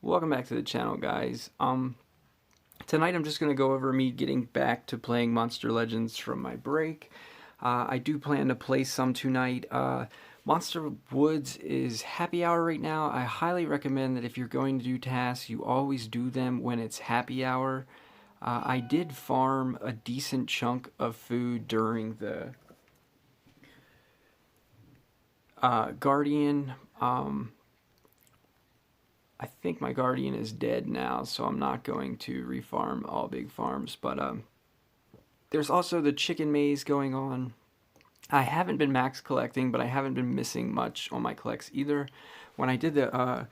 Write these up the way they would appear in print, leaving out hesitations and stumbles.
Welcome back to the channel, guys. Tonight I'm just going to go over me getting back to playing Monster Legends from my break. I do plan to play some tonight. Monster Woods is happy hour right now. I highly recommend that if you're going to do tasks, you always do them when it's happy hour. I did farm a decent chunk of food during the Guardian. I think my Guardian is dead now, so I'm not going to refarm all big farms. But there's also the chicken maze going on. I haven't been max collecting, but I haven't been missing much on my collects either. When I did the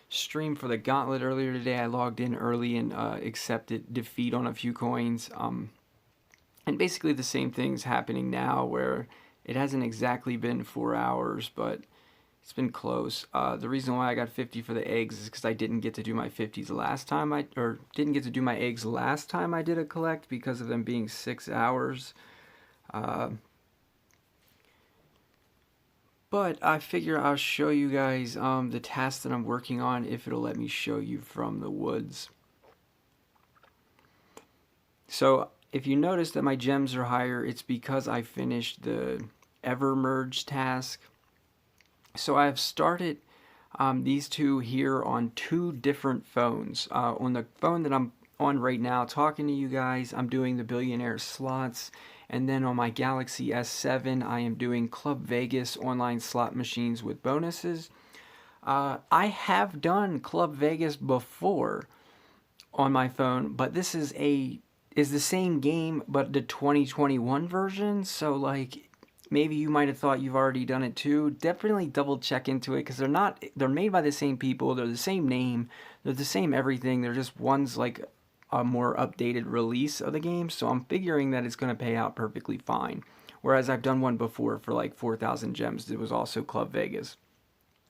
stream for the gauntlet earlier today, I logged in early and accepted defeat on a few coins. And basically the same thing's happening now, where it hasn't exactly been 4 hours, but it's been close. The reason why I got 50 for the eggs is because I didn't get to do my 50s last time or didn't get to do my eggs last time I did a collect because of them being 6 hours. But I figure I'll show you guys the task that I'm working on if it'll let me show you from the woods. So if you notice that my gems are higher, it's because I finished the Ever Merge task. So I've started these two here on two different phones. On the phone that I'm on right now talking to you guys, I'm doing the Billionaire slots. And then on my Galaxy S7, I am doing Club Vegas online slot machines with bonuses. I have done Club Vegas before on my phone, but this is the same game, but the 2021 version. So like, maybe you might have thought you've already done it too. Definitely double check into it because they're made by the same people. They're the same name. They're the same everything. They're just one's like a more updated release of the game. So I'm figuring that it's going to pay out perfectly fine. Whereas I've done one before for like 4,000 gems. It was also Club Vegas.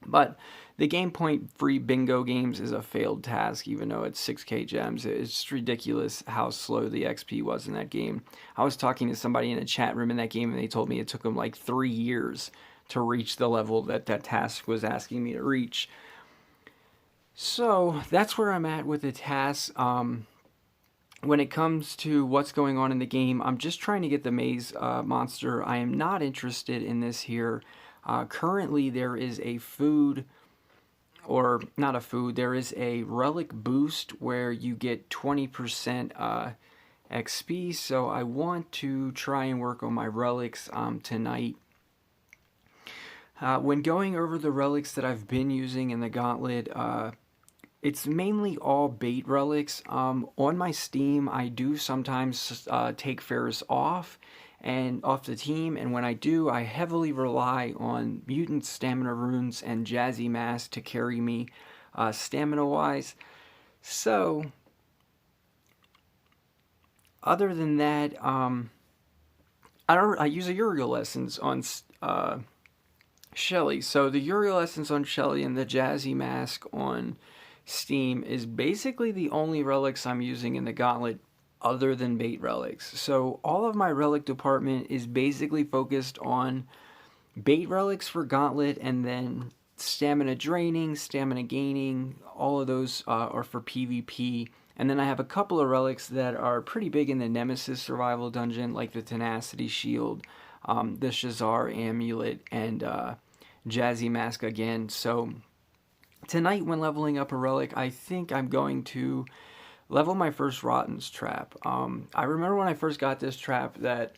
But the game point free bingo games is a failed task, even though it's 6k gems. It's ridiculous how slow the XP was in that game. I was talking to somebody in a chat room in that game, and they told me it took them like 3 years to reach the level that that task was asking me to reach. So that's where I'm at with the task. When it comes to what's going on in the game, I'm just trying to get the maze monster. I am not interested in this here. Currently, there is a food, or not a food, there is a relic boost where you get 20% XP, so I want to try and work on my relics tonight. When going over the relics that I've been using in the gauntlet, it's mainly all bait relics. On my Steam, I do sometimes take Ferris off the team, and when I do, I heavily rely on mutant stamina runes and Jazzy Mask to carry me stamina-wise. So, other than that, I use a Uriel Essence on Shelly. So the Uriel Essence on Shelly and the Jazzy Mask on Steam is basically the only relics I'm using in the gauntlet other than bait relics. So all of my relic department is basically focused on bait relics for gauntlet, and then stamina draining, stamina gaining, all of those are for PvP. And then I have a couple of relics that are pretty big in the Nemesis survival dungeon, like the Tenacity Shield, the Shazar Amulet, and Jazzy Mask again. So tonight when leveling up a relic, I think I'm going to level my first Rotten's trap. I remember when I first got this trap that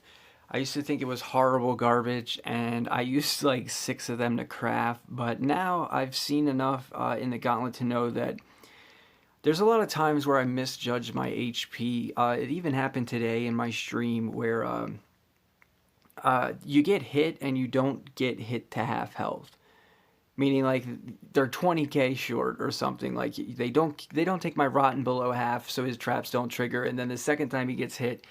I used to think it was horrible garbage, and I used like 6 of them to craft, but now I've seen enough in the gauntlet to know that there's a lot of times where I misjudge my HP. It even happened today in my stream where you get hit and you don't get hit to half health. Meaning like they're 20k short or something. Like they don't take my rotten below half, so his traps don't trigger. And then the second time he gets hit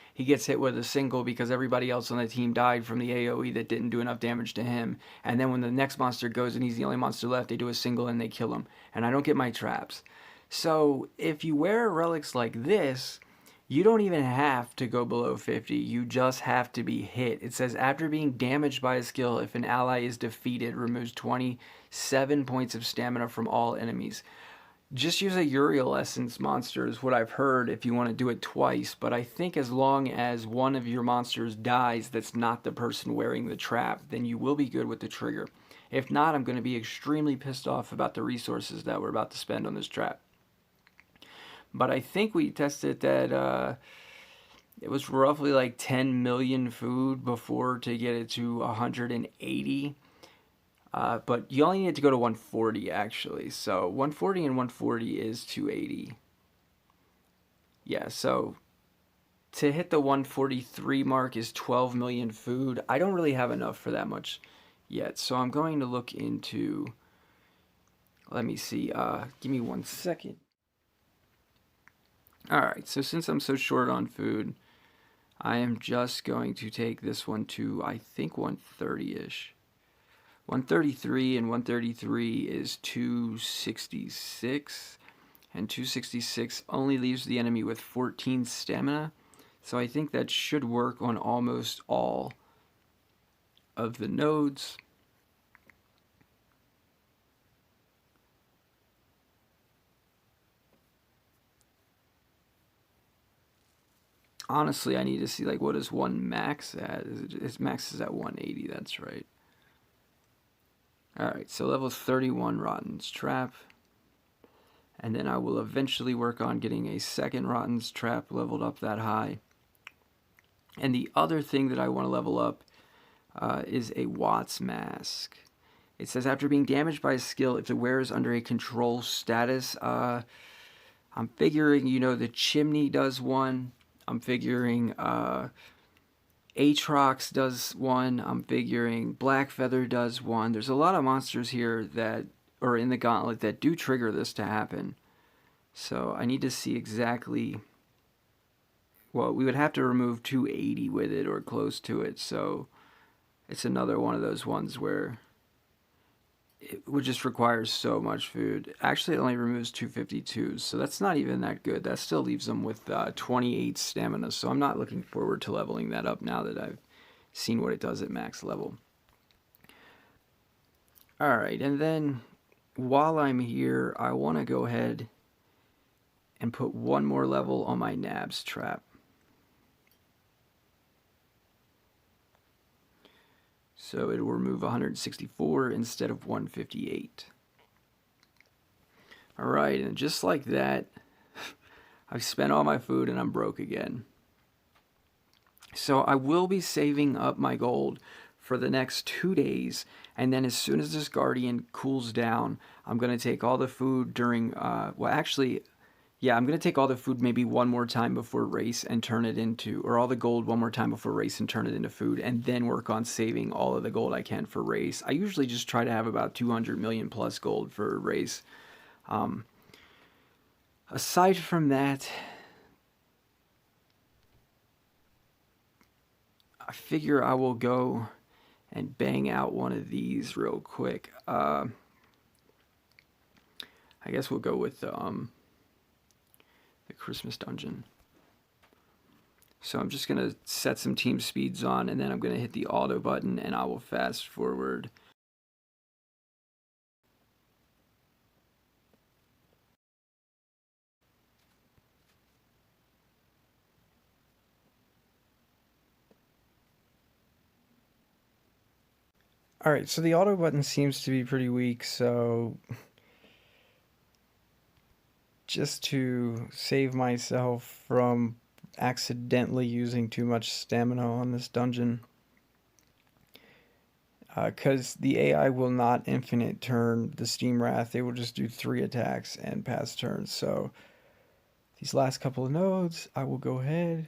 with a single because everybody else on the team died from the AoE that didn't do enough damage to him. And then when the next monster goes and he's the only monster left, they do a single and they kill him. And I don't get my traps. So if you wear relics like this, you don't even have to go below 50, you just have to be hit. It says after being damaged by a skill, if an ally is defeated, removes 27 points of stamina from all enemies. Just use a Uriel Essence monster is what I've heard if you want to do it twice, but I think as long as one of your monsters dies that's not the person wearing the trap, then you will be good with the trigger. If not, I'm going to be extremely pissed off about the resources that we're about to spend on this trap. But I think we tested that it was roughly like 10 million food before to get it to 180. But you only need to go to 140 actually. So 140 and 140 is 280. Yeah, so to hit the 143 mark is 12 million food. I don't really have enough for that much yet. So I'm going to look into, let me see, give me 1 second. Alright, so since I'm so short on food, I am just going to take this one to, I think, 130-ish. 133 and 133 is 266. And 266 only leaves the enemy with 14 stamina. So I think that should work on almost all of the nodes. Honestly, I need to see, like, what is one max at? Its max is at 180, that's right. Alright, so level 31 Rotten's Trap. And then I will eventually work on getting a second Rotten's Trap leveled up that high. And the other thing that I want to level up is a Watt's Mask. It says after being damaged by a skill, if the wearer is under a control status, I'm figuring, you know, the Chimney does one. I'm figuring Aatrox does one. I'm figuring Blackfeather does one. There's a lot of monsters here that are in the gauntlet that do trigger this to happen. So I need to see exactly. Well, we would have to remove 280 with it or close to it. So it's another one of those ones where it would just require so much food. Actually, it only removes 252, so that's not even that good. That still leaves them with 28 stamina, so I'm not looking forward to leveling that up now that I've seen what it does at max level. Alright, and then while I'm here, I want to go ahead and put one more level on my Nabs trap. So it will remove 164 instead of 158. Alright, and just like that, I've spent all my food and I'm broke again. So I will be saving up my gold for the next 2 days, and then as soon as this Guardian cools down, I'm going to take all the food during, well actually, yeah, I'm going to take all the food maybe one more time before race and turn it into, or all the gold one more time before race and turn it into food, and then work on saving all of the gold I can for race. I usually just try to have about 200 million plus gold for race. Aside from that, I figure I will go and bang out one of these real quick. I guess we'll go with the Christmas dungeon. So I'm just going to set some team speeds on, and then I'm going to hit the auto button, and I will fast forward. Alright, so the auto button seems to be pretty weak, so just to save myself from accidentally using too much stamina on this dungeon, because the AI will not infinite turn the Steam Wrath, they will just do 3 attacks and pass turns. So these last couple of nodes, I will go ahead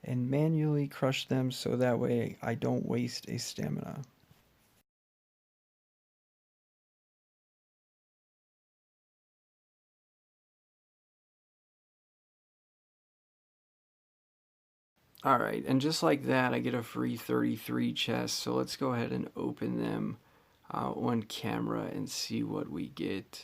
and manually crush them so that way I don't waste a stamina. Alright, and just like that, I get a free 33 chests, so let's go ahead and open them on camera and see what we get.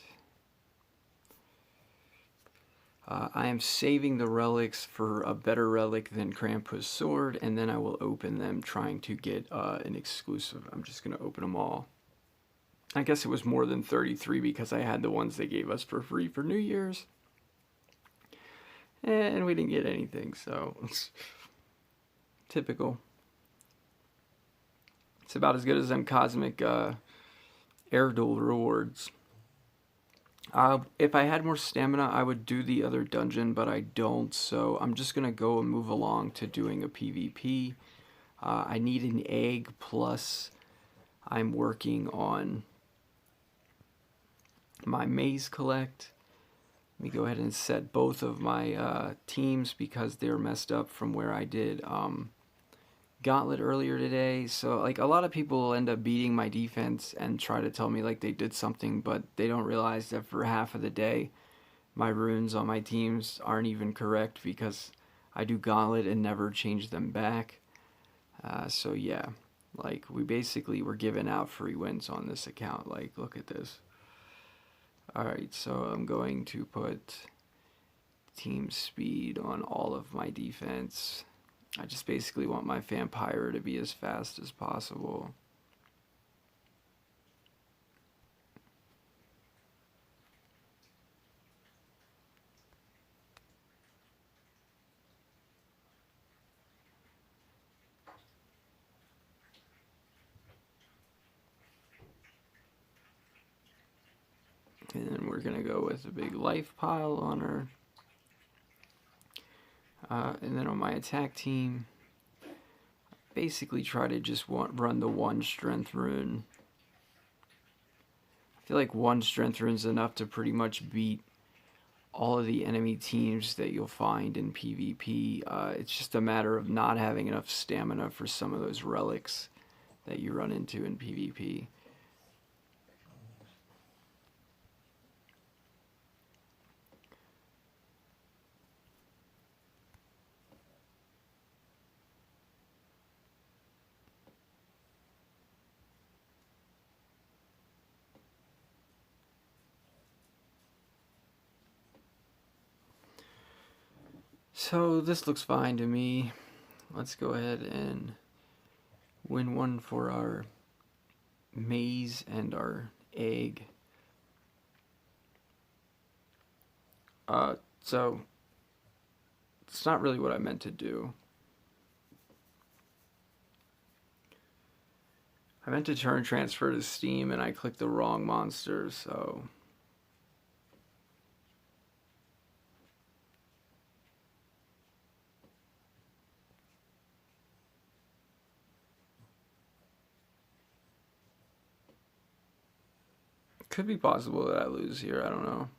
I am saving the relics for a better relic than Krampus Sword, and then I will open them trying to get an exclusive. I'm just going to open them all. I guess it was more than 33 because I had the ones they gave us for free for New Year's. And we didn't get anything, so it's typical. It's about as good as them cosmic air duel rewards. If I had more stamina, I would do the other dungeon, but I don't, so I'm just going to go and move along to doing a PvP. I need an egg, plus I'm working on my maze collect. Let me go ahead and set both of my teams because they're messed up from where I did Gauntlet earlier today. So like a lot of people end up beating my defense and try to tell me like they did something, but they don't realize that for half of the day my runes on my teams aren't even correct because I do Gauntlet and never change them back. So yeah, like we basically were giving out free wins on this account. Like look at this. Alright, so I'm going to put team speed on all of my defense. I just basically want my vampire to be as fast as possible. And then we're going to go with a big life pile on her. And then on my attack team, basically try to just run the one strength rune. I feel like one strength rune is enough to pretty much beat all of the enemy teams that you'll find in PvP. It's just a matter of not having enough stamina for some of those relics that you run into in PvP. So this looks fine to me. Let's go ahead and win one for our maze and our egg. So it's not really what I meant to do. I meant to turn transfer to Steam and I clicked the wrong monster, so it could be possible that I lose here, I don't know.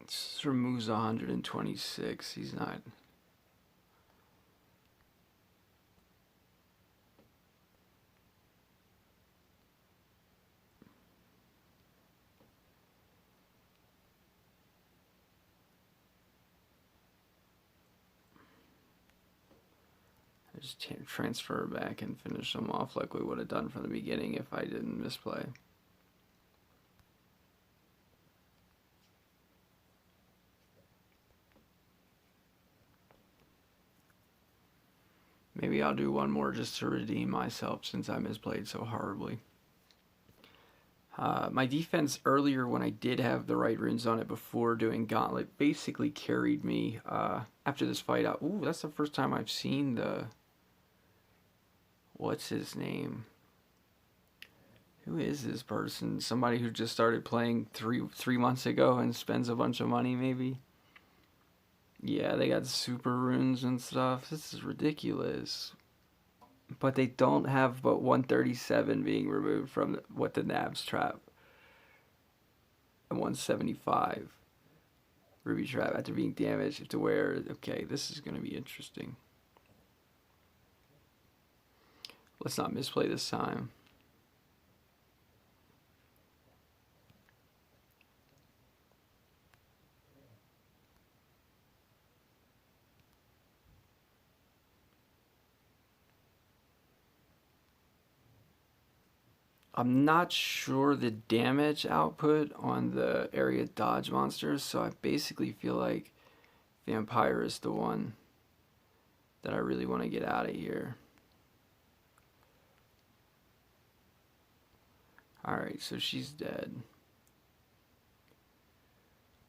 This removes 126. He's not. I just transfer back and finish them off like we would have done from the beginning if I didn't misplay. Maybe I'll do one more just to redeem myself since I misplayed so horribly. My defense earlier, when I did have the right runes on it before doing Gauntlet, basically carried me after this fight out. Ooh, that's the first time I've seen the... What's his name? Who is this person? Somebody who just started playing three months ago and spends a bunch of money, maybe? Yeah, they got super runes and stuff. This is ridiculous. But they don't have but 137 being removed from what the Nabs trap. And 175 Ruby trap after being damaged to where, okay, this is going to be interesting. Let's not misplay this time. I'm not sure the damage output on the area dodge monsters, so I basically feel like Vampire is the one that I really want to get out of here. Alright, so she's dead.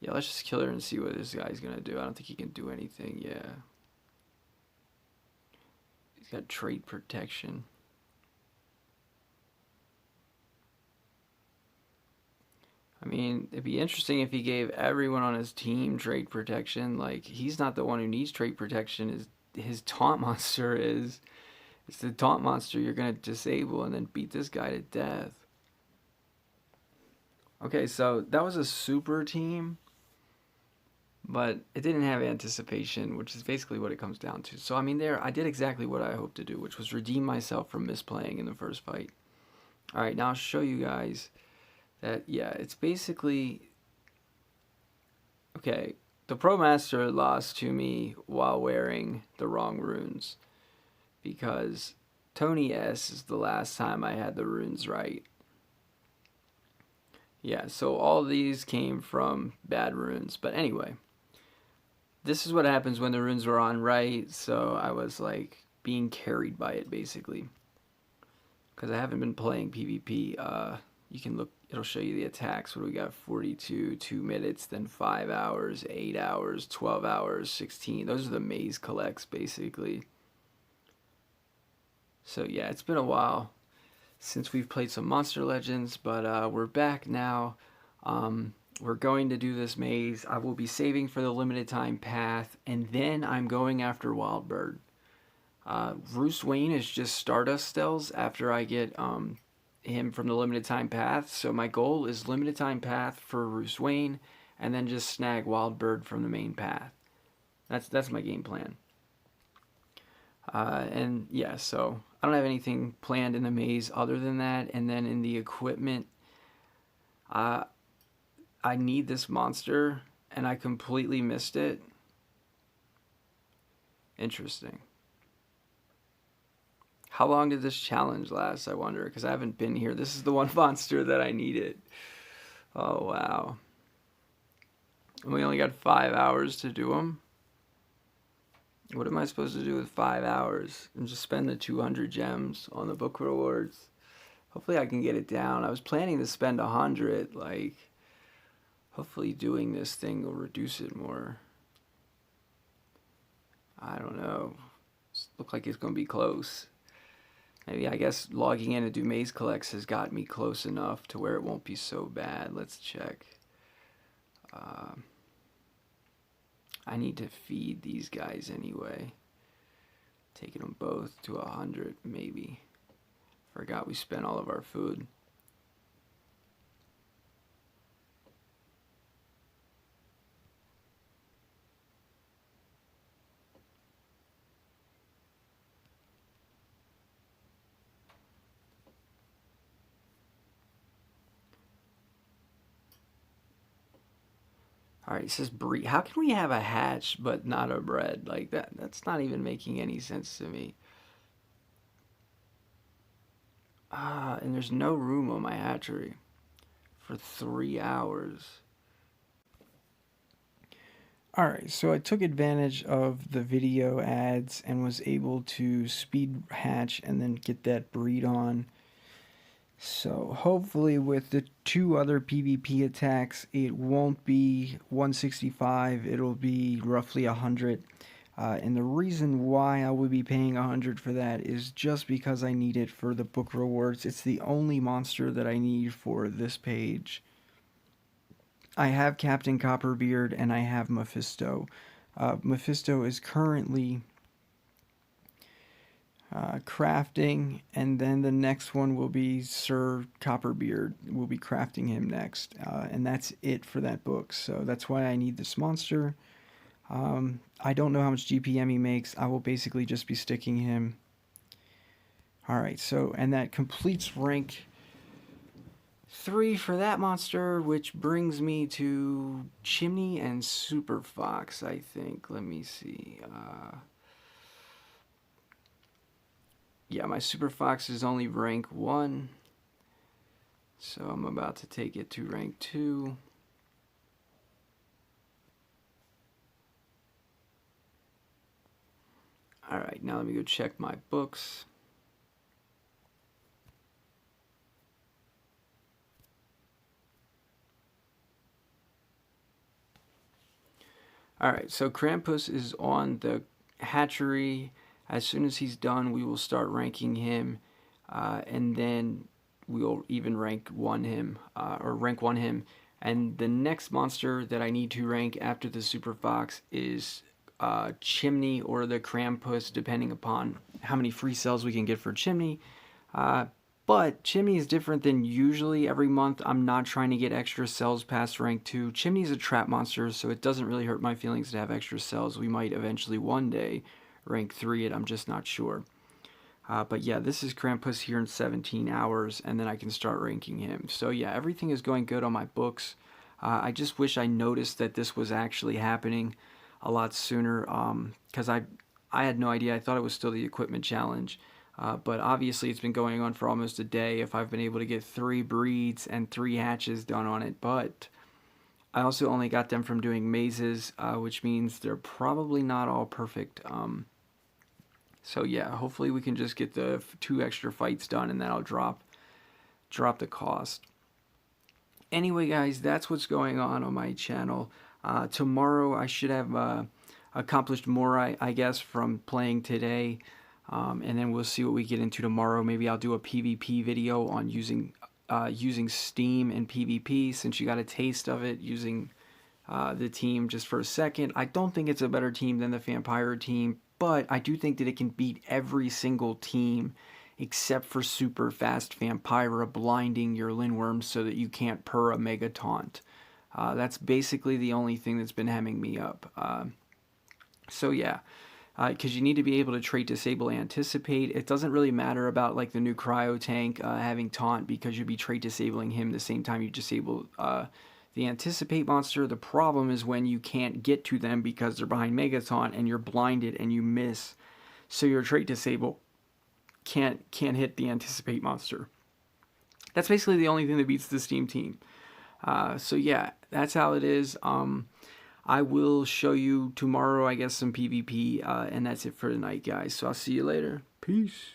Yeah, let's just kill her and see what this guy's gonna do. I don't think he can do anything, yeah. He's got trait protection. I mean, it'd be interesting if he gave everyone on his team trait protection. Like, he's not the one who needs trait protection. His taunt monster is. It's the taunt monster you're gonna disable and then beat this guy to death. Okay, so that was a super team, but it didn't have anticipation, which is basically what it comes down to. So, I mean, there, I did exactly what I hoped to do, which was redeem myself from misplaying in the first fight. Alright, now I'll show you guys that, yeah, it's basically... Okay, the Pro Master lost to me while wearing the wrong runes, because Tony S is the last time I had the runes right. Yeah, so all these came from bad runes. But anyway, this is what happens when the runes were on right, so I was like being carried by it basically. Because I haven't been playing PvP. You can look, it'll show you the attacks. What do we got? 42, 2 minutes, then 5 hours, 8 hours, 12 hours, 16. Those are the maze collects basically. So yeah, it's been a while since we've played some Monster Legends, but we're back now. We're going to do this maze. I will be saving for the limited time path, and then I'm going after Wildbird. Bruce Wayne is just Stardust Stells after I get him from the limited time path. So my goal is limited time path for Bruce Wayne, and then just snag Wildbird from the main path. That's my game plan. And yeah, so I don't have anything planned in the maze other than that. And then in the equipment, I need this monster, and I completely missed it. Interesting. How long did this challenge last, I wonder? Because I haven't been here. This is the one monster that I needed. Oh, wow. And we only got 5 hours to do them. What am I supposed to do with 5 hours? And just spend the 200 gems on the book rewards? Hopefully I can get it down. I was planning to spend 100. Like, hopefully doing this thing will reduce it more. I don't know. Looks like it's going to be close. Maybe, I guess, logging in to do maze collects has got me close enough to where it won't be so bad. Let's check. I need to feed these guys anyway. Taking them both to 100, maybe. Forgot we spent all of our food. Alright, it says breed. How can we have a hatch but not a bred? Like, that's not even making any sense to me. And there's no room on my hatchery for 3 hours. Alright, so I took advantage of the video ads and was able to speed hatch and then get that breed on. So hopefully with the 2 other PvP attacks, it won't be 165, it'll be roughly 100. And the reason why I would be paying 100 for that is just because I need it for the book rewards. It's the only monster that I need for this page. I have Captain Copperbeard and I have Mephisto. Mephisto is currently crafting, and then the next one will be Sir Copperbeard. We'll be crafting him next, and that's it for that book. So that's why I need this monster. I don't know how much GPM he makes. I will basically just be sticking him. Alright, so, and that completes rank 3 for that monster, which brings me to Chimney and Super Fox, I think. Let me see. Yeah, my Super Fox is only rank 1. So I'm about to take it to rank 2. Alright, now let me go check my books. Alright, so Krampus is on the hatchery. As soon as he's done, we will start ranking him, and then we'll even rank 1 him, And the next monster that I need to rank after the Super Fox is Chimney or the Krampus, depending upon how many free cells we can get for Chimney. But Chimney is different than usually every month. I'm not trying to get extra cells past rank 2. Chimney is a trap monster, so it doesn't really hurt my feelings to have extra cells. We might eventually one day rank 3 it, I'm just not sure. But yeah, this is Krampus here in 17 hours, and then I can start ranking him. So yeah, everything is going good on my books. I just wish I noticed that this was actually happening a lot sooner, because I had no idea. I thought it was still the equipment challenge. But obviously it's been going on for almost a day if I've been able to get 3 breeds and 3 hatches done on it. But I also only got them from doing mazes, which means they're probably not all perfect. So yeah, hopefully we can just get the 2 extra fights done, and that'll drop the cost. Anyway, guys, that's what's going on my channel. Tomorrow I should have accomplished more, I guess, from playing today. And then we'll see what we get into tomorrow. Maybe I'll do a PvP video on using Steam and PvP, since you got a taste of it using the team just for a second. I don't think it's a better team than the Vampire team, but I do think that it can beat every single team except for super fast Vampira blinding your Lindworm so that you can't purr a Mega Taunt. That's basically the only thing that's been hemming me up. So yeah, because you need to be able to trait disable anticipate. It doesn't really matter about like the new cryo tank having taunt, because you'll be trait disabling him the same time you disable the anticipate monster. The problem is when you can't get to them because they're behind Mega Taunt and you're blinded and you miss, so your trait disable can't hit the anticipate monster. That's basically the only thing that beats the Steam team. So yeah, that's how it is. I will show you tomorrow, I guess, some PvP, and that's it for tonight, guys. So I'll see you later. Peace.